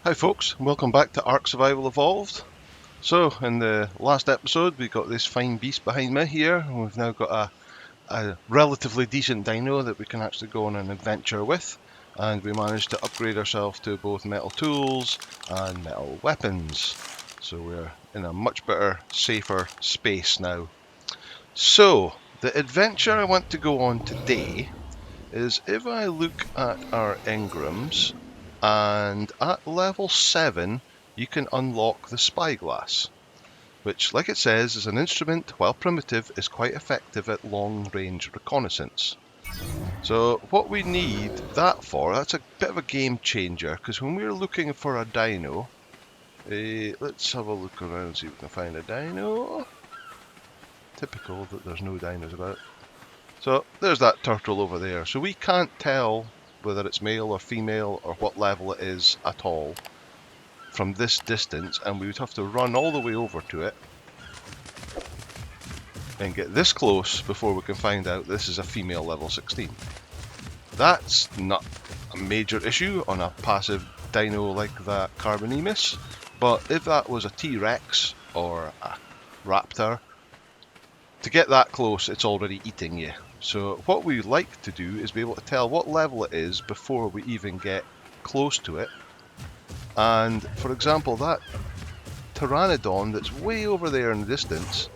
Hi folks, and welcome back to Ark Survival Evolved. So, in the last episode we got this fine beast behind me here, and we've now got a relatively decent dino that we can actually go on an adventure with, and we managed to upgrade ourselves to both metal tools and metal weapons. So we're in a much better, safer space now. So, the adventure I want to go on today is if I look at our engrams, and at level 7 you can unlock the Spyglass, which, like it says, is an instrument, while primitive, is quite effective at long-range reconnaissance. So what we need that for, that's a bit of a game changer, because when we're looking for a dino, let's have a look around and see if we can find a dino. Typical that there's no dinos about. So there's that turtle over there. So we can't tell whether it's male or female or what level it is at all from this distance, and we would have to run all the way over to it and get this close before we can find out this is a female level 16. That's not a major issue on a passive dino like that Carbonemus, but if that was a T-Rex or a raptor, to get that close it's already eating you. So what we like to do is be able to tell what level it is before we even get close to it. And for example, that Pteranodon that's way over there in the distance,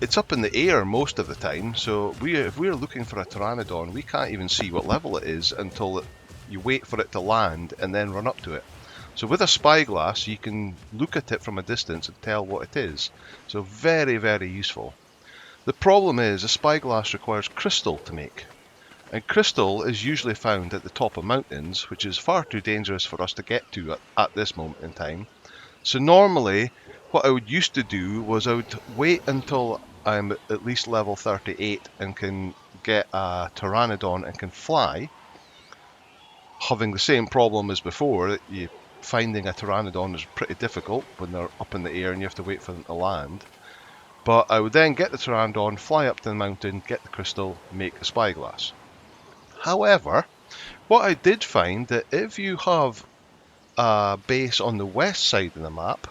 it's up in the air most of the time, so if we're looking for a Pteranodon, we can't even see what level it is until you wait for it to land and then run up to it. So with a spyglass you can look at it from a distance and tell what it is. So very, very useful. The problem is a spyglass requires crystal to make, and crystal is usually found at the top of mountains, which is far too dangerous for us to get to at this moment in time. So normally what I would used to do was I would wait until I'm at least level 38 and can get a Pteranodon and can fly, having the same problem as before. Finding a Pteranodon is pretty difficult when they're up in the air and you have to wait for them to land. But I would then get the Pteranodon, fly up to the mountain, get the crystal, make the spyglass. However, what I did find that if you have a base on the west side of the map,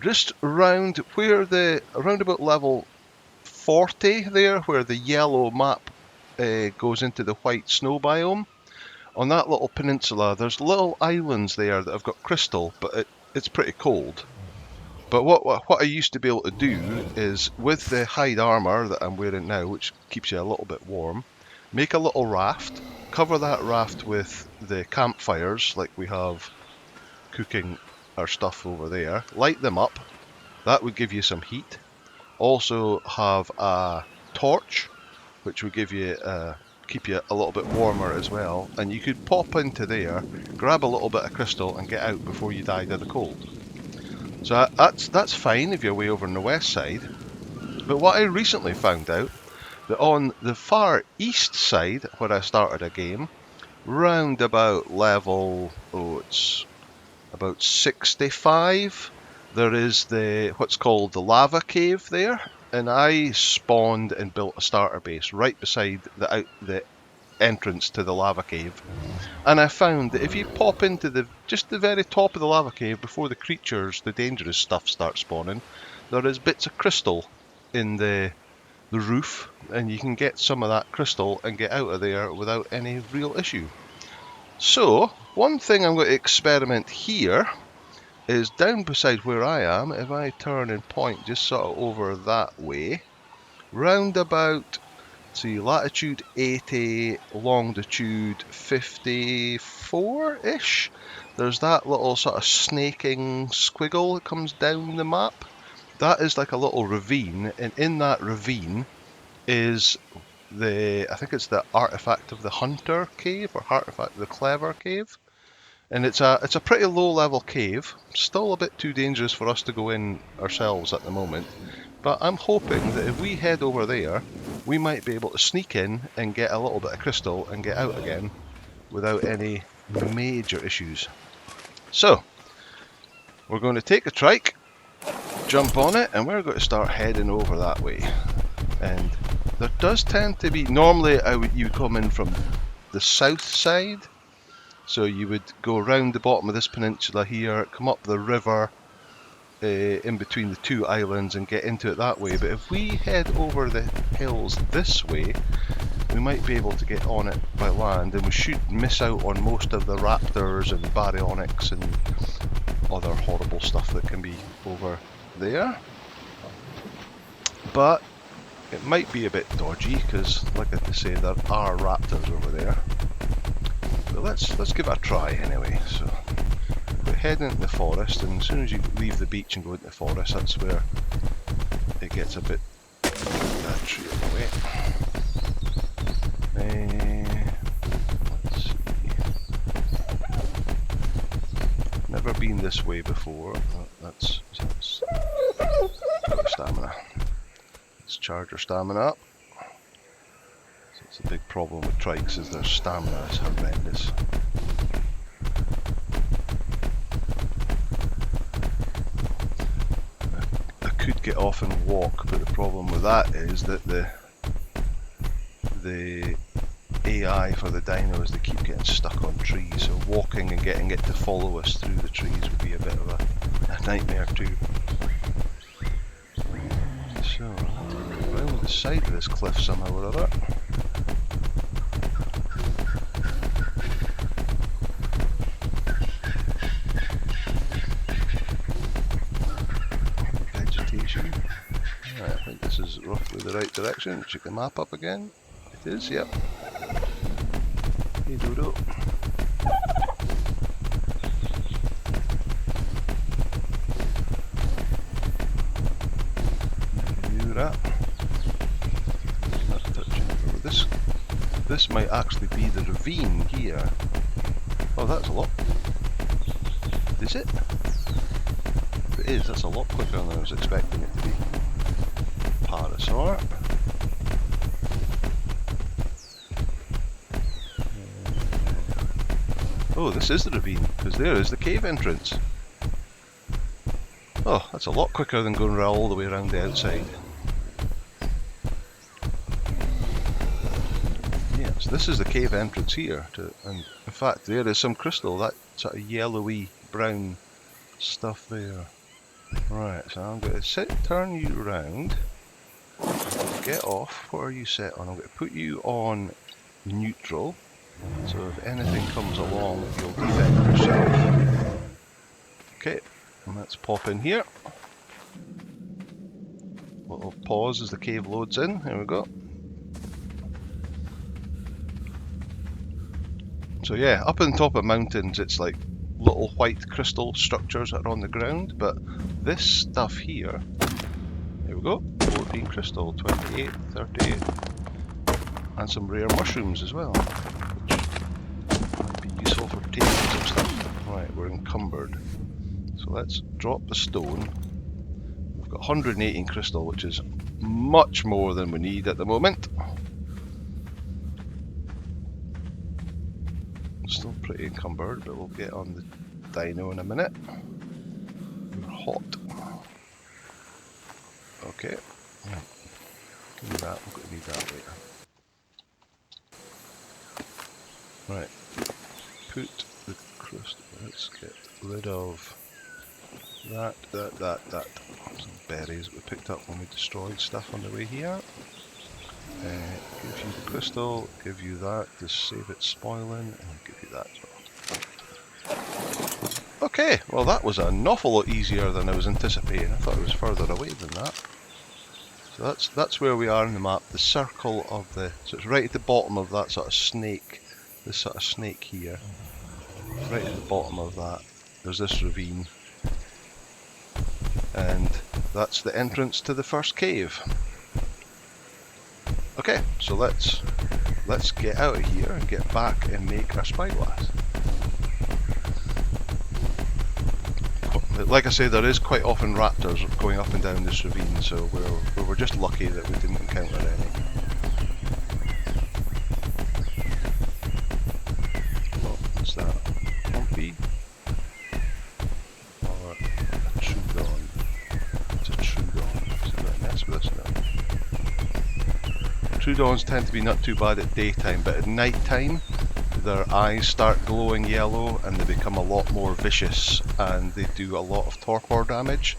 just around about level 40 there, where the yellow map goes into the white snow biome, on that little peninsula, there's little islands there that have got crystal, but it's pretty cold. But what I used to be able to do is, with the hide armor that I'm wearing now, which keeps you a little bit warm, make a little raft, cover that raft with the campfires like we have cooking our stuff over there, light them up, that would give you some heat. Also have a torch, which would keep you a little bit warmer as well, and you could pop into there, grab a little bit of crystal and get out before you died of the cold. So that's fine if you're way over on the west side. But what I recently found out, that on the far east side, where I started a game, round about level, it's about 65, there is what's called the lava cave there, and I spawned and built a starter base right beside the entrance to the lava cave. And I found that if you pop into just the very top of the lava cave before the creatures, the dangerous stuff, starts spawning, there is bits of crystal in the roof, and you can get some of that crystal and get out of there without any real issue. So one thing I'm going to experiment here is down beside where I am. If I turn and point just sort of over that way, round about, see, latitude 80, longitude 54-ish, there's that little sort of snaking squiggle that comes down the map. That is like a little ravine, and in that ravine is I think it's the Artifact of the Hunter cave, or Artifact of the Clever cave. And it's a pretty low level cave, still a bit too dangerous for us to go in ourselves at the moment. But I'm hoping that if we head over there, we might be able to sneak in and get a little bit of crystal and get out again without any major issues. So, we're going to take a trike, jump on it, and we're going to start heading over that way. And there does tend to be, normally you come in from the south side, So you would go around the bottom of this peninsula here, come up the river in between the two islands and get into it that way. But if we head over the hills this way, we might be able to get on it by land, and we should miss out on most of the raptors and baryonyx and other horrible stuff that can be over there. But it might be a bit dodgy because, like I say, there are raptors over there. But let's give it a try anyway. So we're heading into the forest, and as soon as you leave the beach and go into the forest, that's where it gets a bit that tree away. Let's see. Never been this way before. That's stamina. Let's charge our stamina up. So it's a big problem with trikes, is their stamina is horrendous. I could get off and walk, but the problem with that is that the AI for the dinos, they keep getting stuck on trees, so walking and getting it to follow us through the trees would be a bit of a nightmare too. So, around the side of this cliff somehow or other. Vegetation. Right, I think this is roughly the right direction. Check the map up again. It is, yep. Hey Dodo. Do that. Not touching. Oh, this might actually be the ravine here. Oh, that's a lot. Is it? If it is, that's a lot quicker than I was expecting it to be. Parasaur. Oh, this is the ravine, because there is the cave entrance. Oh, that's a lot quicker than going all the way around the outside. Yes, this is the cave entrance here, and in fact there is some crystal, that sort of yellowy brown stuff there. Right, so I'm going to turn you around, get off. What are you set on? I'm going to put you on neutral. So if anything comes along, you'll defend yourself. Okay, and let's pop in here. Little pause as the cave loads in. Here we go. So yeah, up on top of mountains, it's like little white crystal structures that are on the ground, but this stuff here, here we go, 14 crystal, 28, 38, and some rare mushrooms as well. Useful for taking some stuff. Right, we're encumbered. So let's drop the stone. We've got 118 crystal, which is much more than we need at the moment. Still pretty encumbered, but we'll get on the dino in a minute. We're hot. Okay. Right. Give me that, I'm going to need that later. Right. Put the crystal, let's get rid of that. Some berries we picked up when we destroyed stuff on the way here. Give you the crystal, give you that to save it spoiling, and give you that as well. Okay, well that was an awful lot easier than I was anticipating. I thought it was further away than that. So that's where we are in the map, the circle of the, so it's right at the bottom of that sort of snake, this sort of snake here. Right at the bottom of that, there's this ravine, and that's the entrance to the first cave. Okay, so let's get out of here and get back and make our spyglass. Like I say, there is quite often raptors going up and down this ravine, so we're just lucky that we didn't encounter any. What's that? Humpy? Or a Trudon? It's a Trudon. So let's mess with this now. Trudons tend to be not too bad at daytime, but at night time their eyes start glowing yellow and they become a lot more vicious, and they do a lot of torpor damage,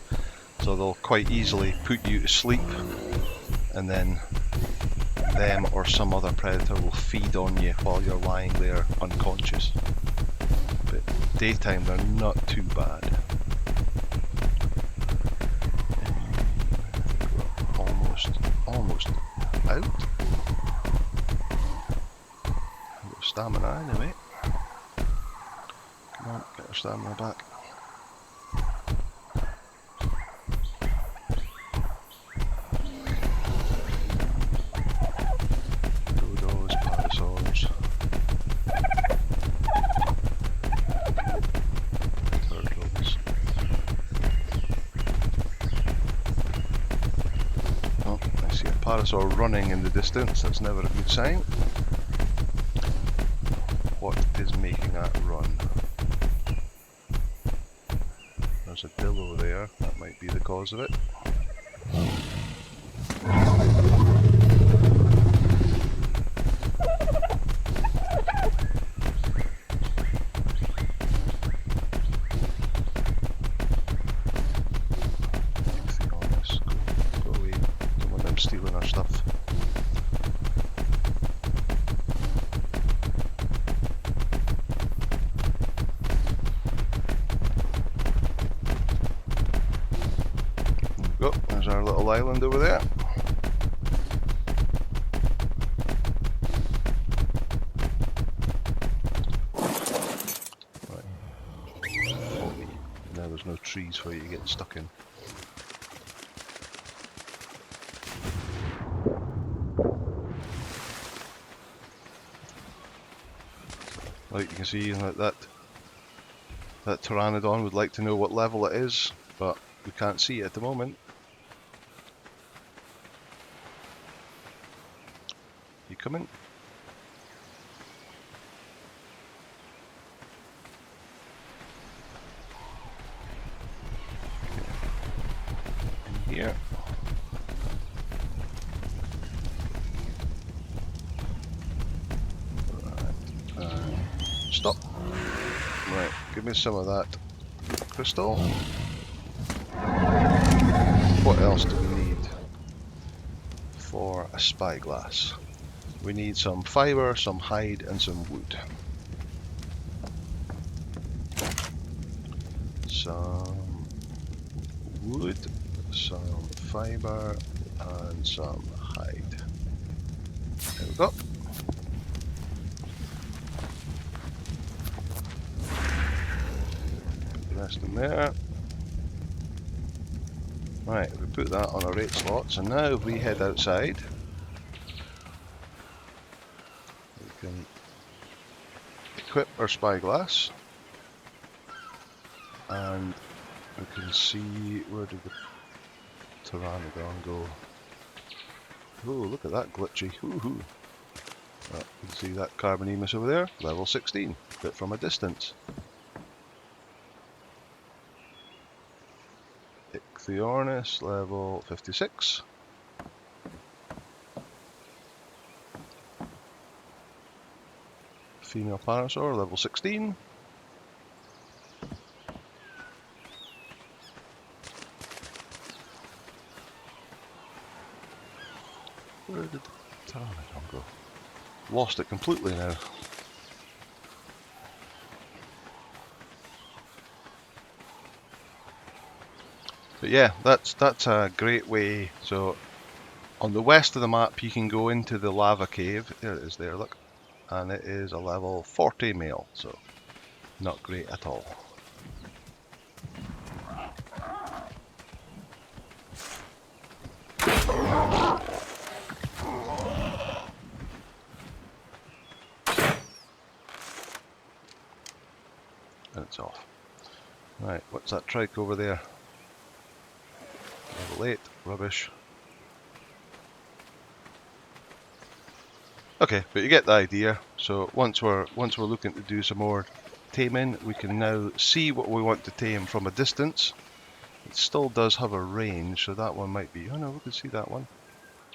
so they'll quite easily put you to sleep, and then them or some other predator will feed on you while you're lying there unconscious. But daytime they're not too bad. We're almost out. We've got stamina anyway. Come on, get our stamina back. Dodos, parasaurs. Turtles. Oh, I see a parasaur running in the distance. That's never a good sign. What is making that run? There's a dillo there. That might be the cause of it. Go away. Don't want them stealing our stuff. There we go. There's our little island over there. Right. Now there's no trees for you to get stuck in. Like you can see, that pteranodon would like to know what level it is, but we can't see it at the moment. You coming? In here. Stop. Right, give me some of that crystal. What else do we need for a spyglass? We need some fiber, some hide, and some wood. Some wood, some fiber, and some hide. There we go. In there. Right, we put that on our 8 slots, and now if we head outside, we can equip our spyglass, and we can see, where did the pteranodon go? Oh, look at that glitchy. Woohoo! You can see that carbonemus over there, level 16, but from a distance. Ichthyornis, level 56. Female parasaur, level 16. Where did the pteranodon go? Lost it completely now. But yeah, that's a great way. So on the west of the map you can go into the lava cave. There it is there, look. And it is a level 40 male, so not great at all. And it's off. Right, what's that trike over there? Level 8, rubbish. Okay, but you get the idea. So once we're looking to do some more taming, we can now see what we want to tame from a distance. It still does have a range, so that one might be. Oh no, we can see that one.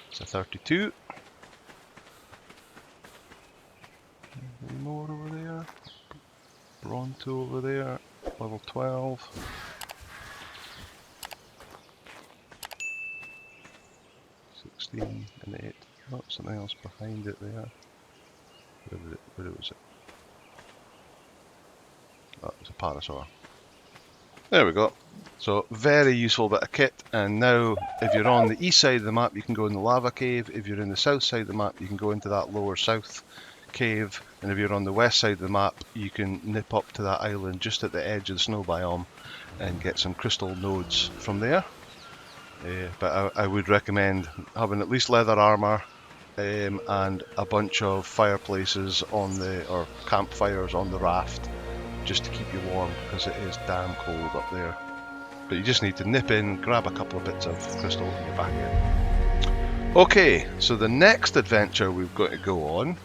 It's a 32. Any more over Toronto over there, level 12. 16 and 8. Oh, something else behind it there. Where was it? Oh, it was a parasaur. There we go. So very useful bit of kit. And now if you're on the east side of the map, you can go in the lava cave. If you're in the south side of the map, you can go into that lower south cave. And if you're on the west side of the map, you can nip up to that island just at the edge of the snow biome and get some crystal nodes from there. But I would recommend having at least leather armor and a bunch of fireplaces or campfires on the raft, just to keep you warm, because it is damn cold up there. But you just need to nip in, grab a couple of bits of crystal, and you're back in. Okay, so the next adventure we've got to go on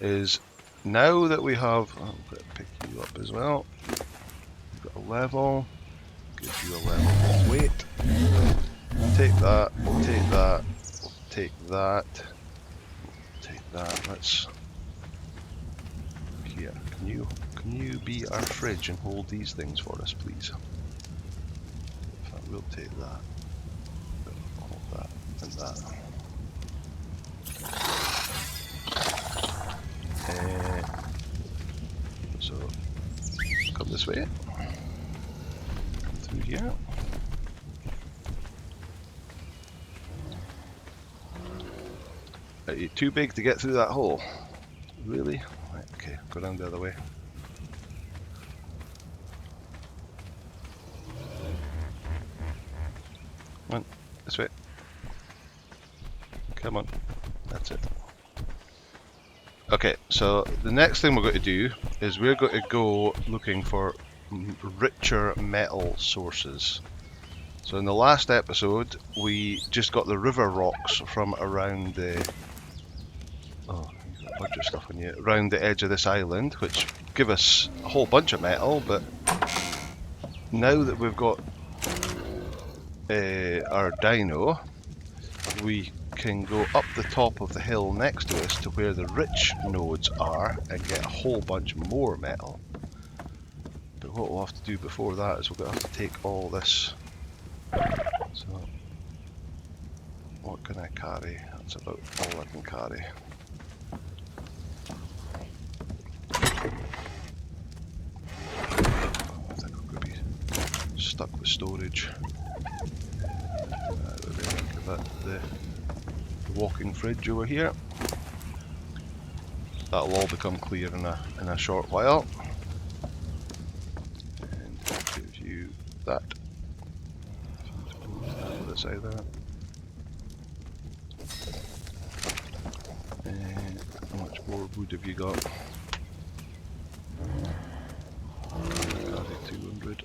is, now that we have, I'm going to pick you up as well. We've got a level, give you a level. Wait, take that, take that, take that, take that. Let's here. Can you be our fridge and hold these things for us, please? I will take that. Hold that and that. So come this way. Come through here. Are you too big to get through that hole? Really? Right, okay, go down the other way. Come on, this way. Come on, that's it. Okay, so the next thing we're going to do is we're going to go looking for richer metal sources. So in the last episode, we just got the river rocks from around the... Oh, you've got a bunch of stuff on you. Around the edge of this island, which give us a whole bunch of metal, but now that we've got our dino, we can go up the top of the hill next to us to where the rich nodes are and get a whole bunch more metal. But what we'll have to do before that is we're going to have to take all this. So, what can I carry? That's about all I can carry. I think I'm going to be stuck with storage. Give that the walking fridge over here. That'll all become clear in a short while. And I'll give you that. Put this out there. And how much more wood have you got? 200.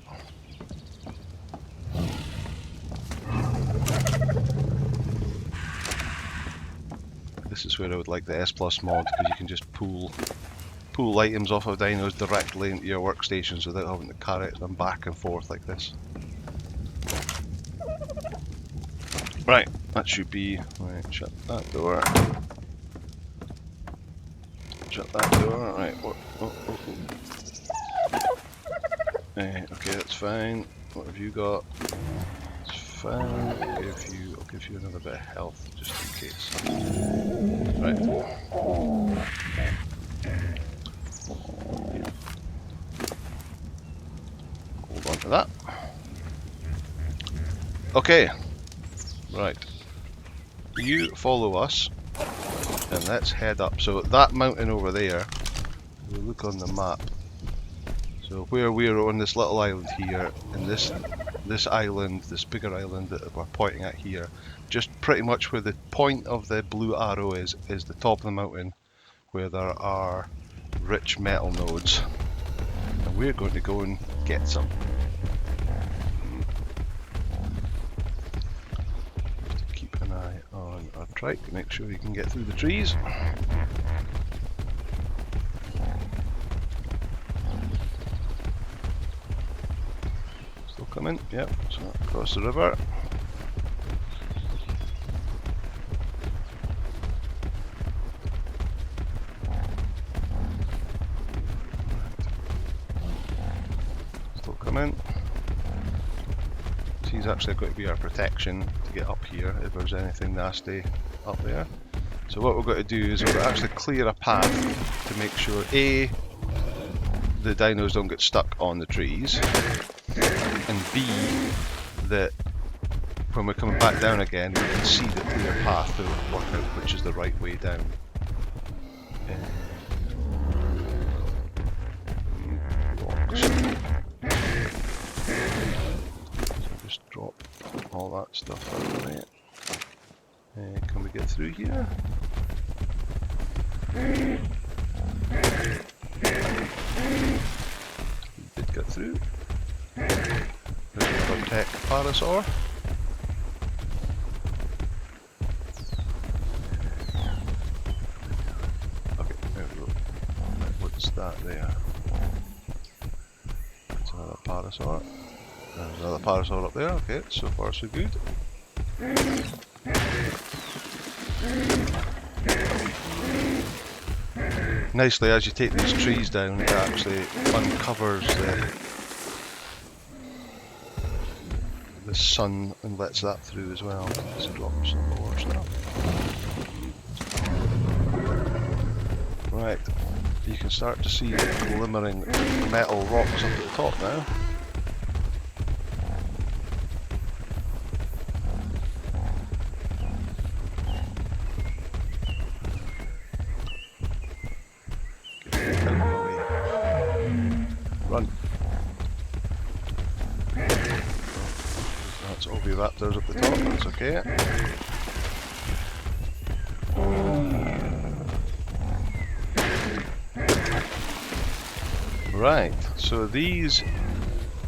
This is where I would like the S Plus mod, because you can just pull items off of dinos directly into your workstations without having to carry them back and forth like this. Right, that should be... Right, shut that door. Shut that door. Right, okay, that's fine. What have you got? It's fine. I'll give you another bit of health just in case. Right. Hold on to that. Okay. Right. You follow us and let's head up. So that mountain over there, we'll look on the map. So where we're on this little island here, and this island, this bigger island that we're pointing at here, just pretty much where the point of the blue arrow is the top of the mountain, where there are rich metal nodes. And we're going to go and get some. Just keep an eye on our trike to make sure you can get through the trees. Coming, yep, so across the river. in. He's actually going to be our protection to get up here if there's anything nasty up there. So what we're going to do is we're going to actually clear a path to make sure A, the dinos don't get stuck on the trees, and B, that when we're coming back down again we can see the clear path to work out which is the right way down. Just drop all that stuff out of there. Can we get through here? We did get through. There's another tech parasaur. Okay, there we go. Right, what's that there? That's another parasaur. There's another parasaur up there. Okay, so far so good. Nicely, as you take these trees down, it actually uncovers the sun and lets that through as well. Let's drop some more stuff. Right, you can start to see the glimmering metal rocks up at the top now. Run. That's Oviraptors up the top, that's okay. Right, so these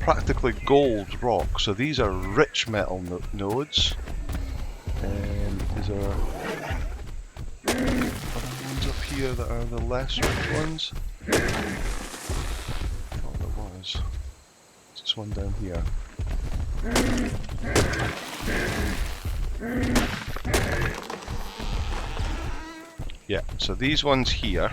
practically gold rocks, so these are rich metal nodes. Is there other ones up here that are the less rich ones? This one down here. Yeah, so these ones here,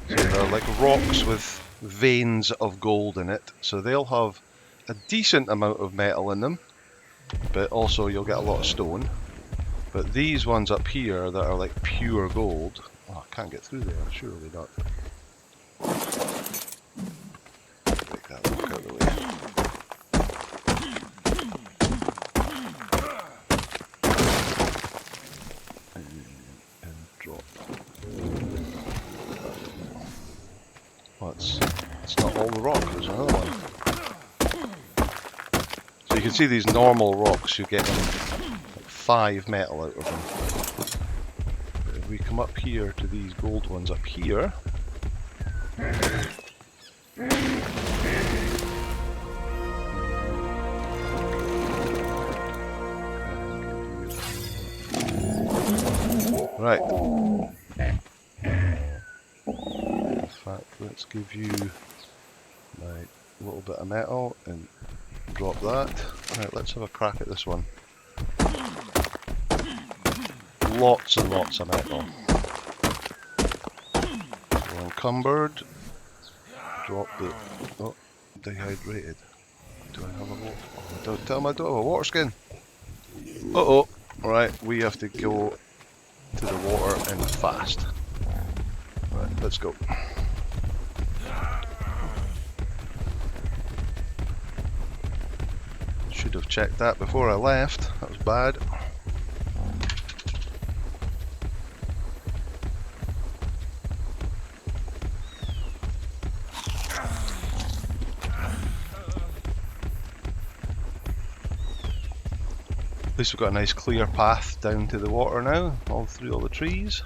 so they're like rocks with veins of gold in it, so they'll have a decent amount of metal in them, but also you'll get a lot of stone. But these ones up here that are like pure gold, oh, I can't get through there, surely not. Take that rock out of the way. And drop. Well, it's not all the rock, there's another one. So you can see these normal rocks, you're getting like 5 metal out of them. But if we come up here to these gold ones up here, right. In fact, let's give you my little bit of metal and drop that. Right, let's have a crack at this one. Lots and lots of metal. So encumbered. Drop the... Oh, dehydrated. Do I have a water? Oh, don't tell me I don't have a water skin. Uh-oh. Right, we have to go to the water and fast. Right, let's go. Should have checked that before I left. That was bad. At least we've got a nice clear path down to the water now, all through all the trees.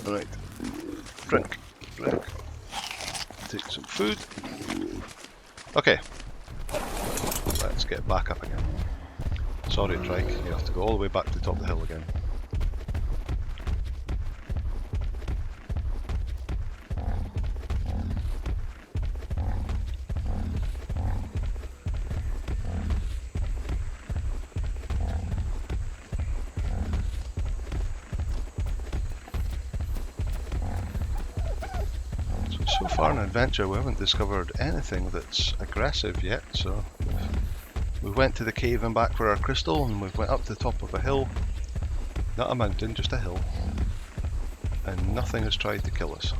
Right, drink. Take some food. Okay, let's get back up again. Sorry, Trike, you have to go all the way back to the top of the hill again. So far in adventure we haven't discovered anything that's aggressive yet, so we went to the cave and back for our crystal, and we went up to the top of a hill. Not a mountain, just a hill. And nothing has tried to kill us.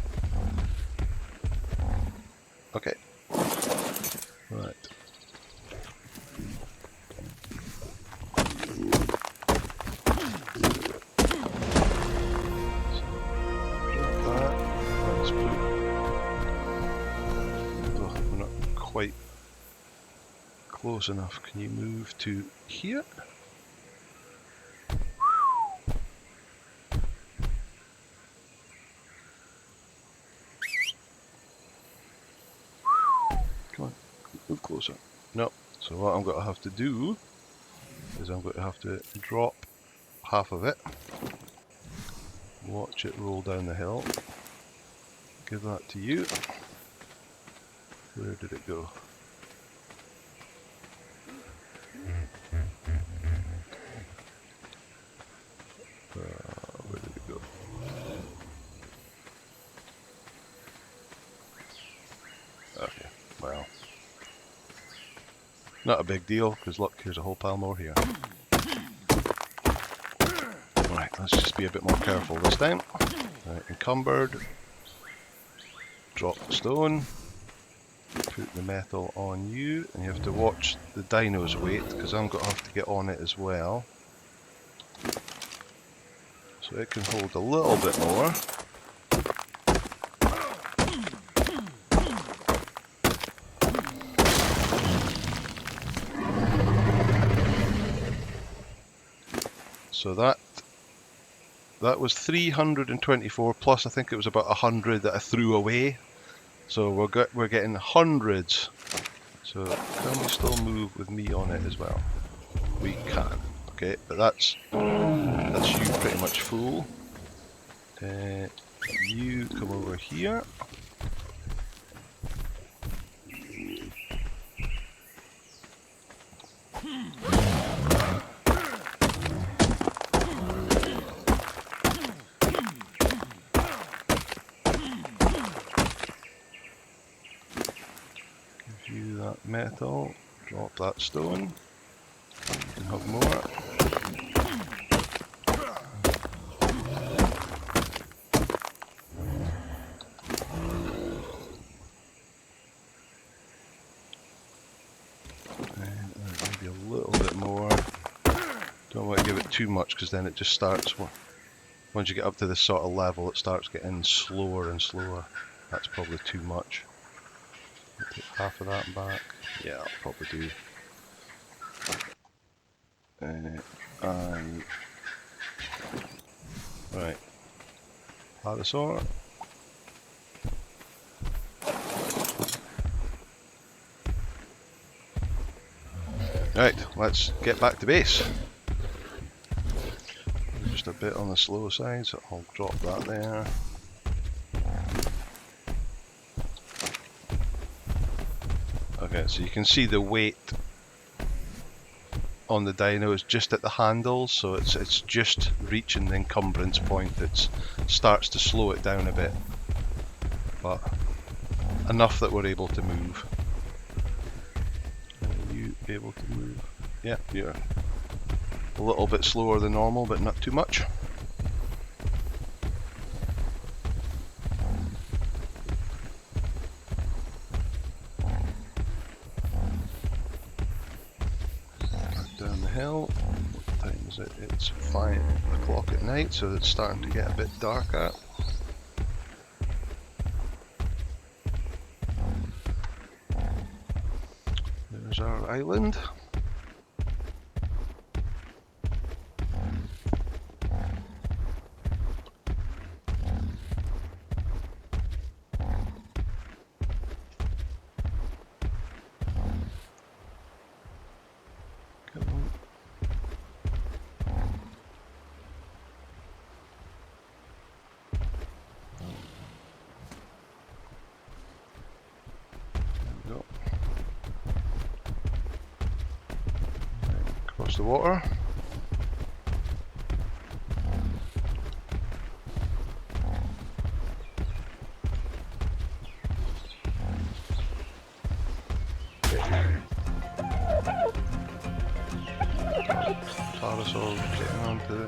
Okay. Right. Quite close enough. Can you move to here? Come on, move closer. No. So what I'm going to have to do is I'm going to have to drop half of it, watch it roll down the hill, give that to you. Where did it go? Where did it go? Okay, well, not a big deal, because look, here's a whole pile more here. Right, let's just be a bit more careful this time. Right, encumbered. Drop the stone. Put the metal on you, and you have to watch the dino's weight, because I'm going to have to get on it as well. So it can hold a little bit more. So that was 324 plus I think it was about 100 that I threw away. So we're getting hundreds. So can we still move with me on it as well? We can. Okay, but that's you pretty much full. You come over here. Give you that metal. Drop that stone. You can have more. Maybe a little bit more. Don't want to give it too much because then it just starts, once you get up to this sort of level, it starts getting slower and slower. That's probably too much. I'll take half of that back. Yeah, I'll probably do. Right. Parasaur. Right, let's get back to base. Just a bit on the slow side, so I'll drop that there. Okay, so you can see the weight on the dino is just at the handles, so it's just reaching the encumbrance point. It starts to slow it down a bit, but enough that we're able to move. Are you able to move? Yeah, you're a little bit slower than normal, but not too much. Down the hill. What time is it? It's 5 o'clock at night, so it's starting to get a bit darker. There's our island. Across the water. Parasol getting onto the...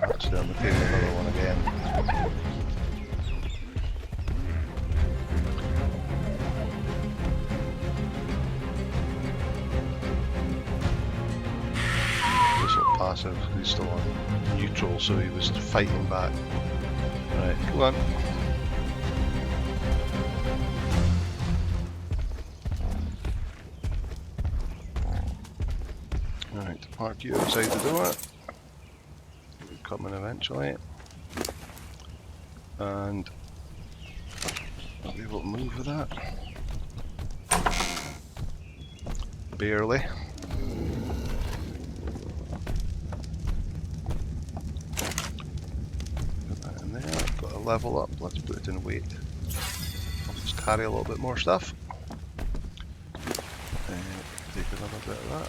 Actually, I'm taking another one again. Passive, he's still on neutral, so he was fighting back. Right, go on. Alright, park you outside the door. You're coming eventually. And I'll be able to move with that. Barely. Level up, let's put it in weight. I'll just carry a little bit more stuff. Take another bit of that.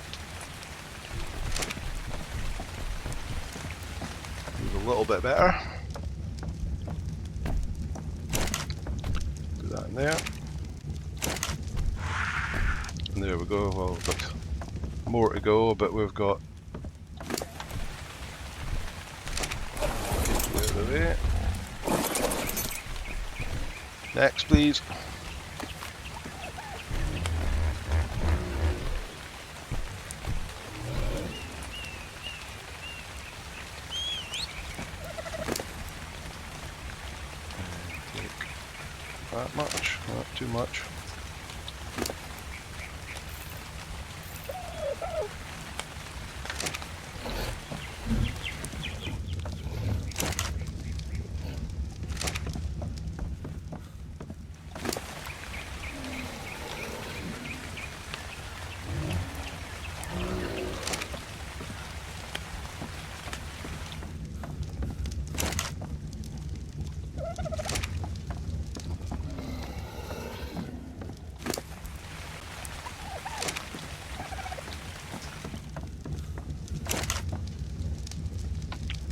Move a little bit better. Do that in there. And there we go. Well, we've got more to go, but we've got out of the way. Next, please. Take that much, not too much.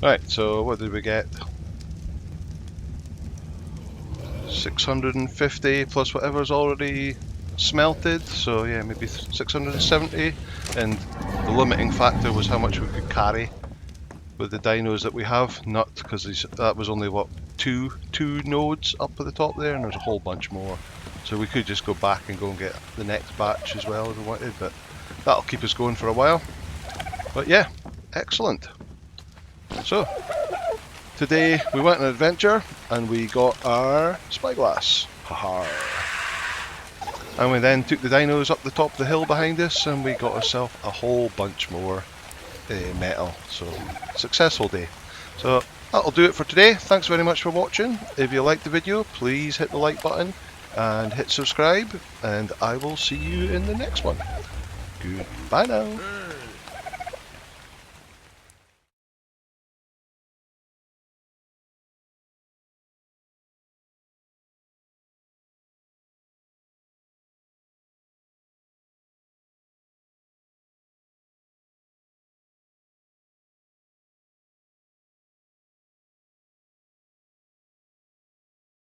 Right, so what did we get? 650 plus whatever's already smelted, so yeah, maybe 670. And the limiting factor was how much we could carry with the dinos that we have, not because that was only what two nodes up at the top there, and there's a whole bunch more. So we could just go back and go and get the next batch as well if we wanted, but that'll keep us going for a while. But yeah, excellent. So, today we went on an adventure and we got our Spyglass. Haha. And we then took the dinos up the top of the hill behind us and we got ourselves a whole bunch more metal. So, successful day. So, that'll do it for today. Thanks very much for watching. If you liked the video, please hit the like button and hit subscribe. And I will see you in the next one. Goodbye now.